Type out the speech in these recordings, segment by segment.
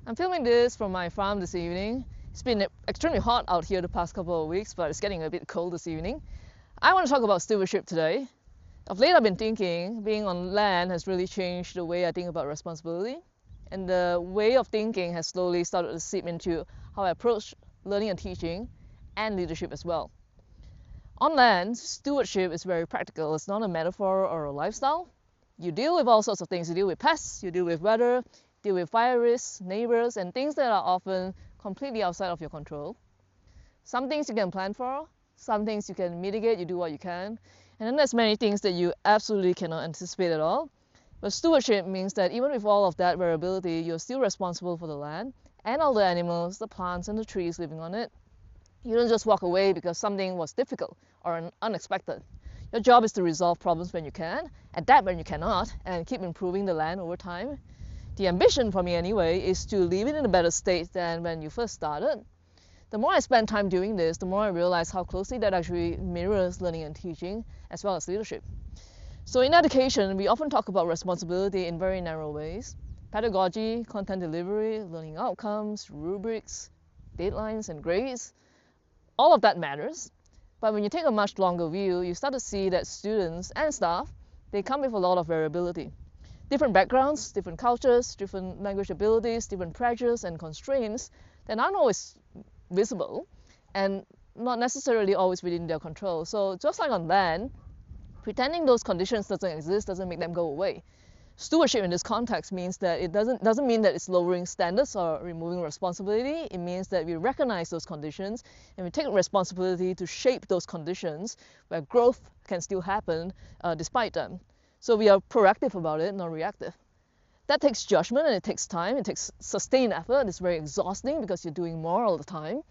I'm filming this from my farm this evening. It's been extremely hot out here the past couple of weeks, but it's getting a bit cold this evening. I want to talk about stewardship today. Of late I've been thinking being on land has really changed the way I think about responsibility, and the way of thinking has slowly started to seep into how I approach learning and teaching and leadership as well. On land, stewardship is very practical. It's not a metaphor or a lifestyle. You deal with all sorts of things. You deal with pests, you deal with weather, deal with fire risks, neighbors, and things that are often completely outside of your control. Some things you can plan for, some things you can mitigate, you do what you can, and then there's many things that you absolutely cannot anticipate at all. But stewardship means that even with all of that variability, you're still responsible for the land and all the animals, the plants and the trees living on it. You don't just walk away because something was difficult or unexpected. Your job is to resolve problems when you can, adapt when you cannot, and keep improving the land over time. The ambition for me anyway is to leave it in a better state than when you first started. The more I spend time doing this, the more I realize how closely that actually mirrors learning and teaching as well as leadership. So in education, we often talk about responsibility in very narrow ways. Pedagogy, content delivery, learning outcomes, rubrics, deadlines and grades. All of that matters. But when you take a much longer view, you start to see that students and staff, they come with a lot of variability. Different backgrounds, different cultures, different language abilities, different pressures and constraints that aren't always visible and not necessarily always within their control. So just like on land, pretending those conditions doesn't exist doesn't make them go away. Stewardship in this context means that it doesn't mean that it's lowering standards or removing responsibility. It means that we recognize those conditions and we take responsibility to shape those conditions where growth can still happen despite them. So we are proactive about it, not reactive. That takes judgment and it takes time. It takes sustained effort. It's very exhausting because you're doing more all the time.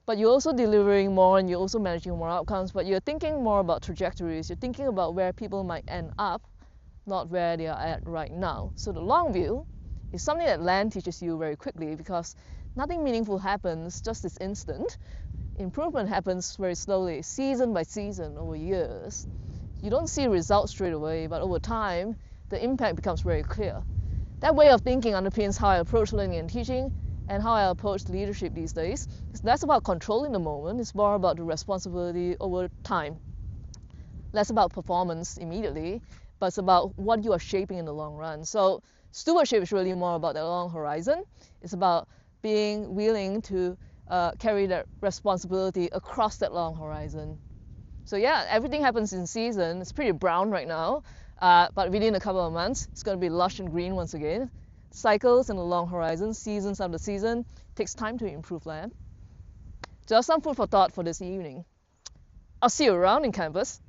But you're also delivering more and you're also managing more outcomes, but you're thinking more about trajectories. You're thinking about where people might end up, not where they are at right now. So the long view is something that land teaches you very quickly because nothing meaningful happens just this instant. Improvement happens very slowly, season by season, over years. You don't see results straight away, but over time, the impact becomes very clear. That way of thinking underpins how I approach learning and teaching and how I approach leadership these days. It's less about controlling the moment, it's more about the responsibility over time. Less about performance immediately, but it's about what you are shaping in the long run. So stewardship is really more about the long horizon. It's about being willing to carry that responsibility across that long horizon. So yeah, everything happens in season. It's pretty brown right now, but within a couple of months, it's going to be lush and green once again. Cycles and the long horizon, seasons after season, takes time to improve land. Just some food for thought for this evening. I'll see you around in campus.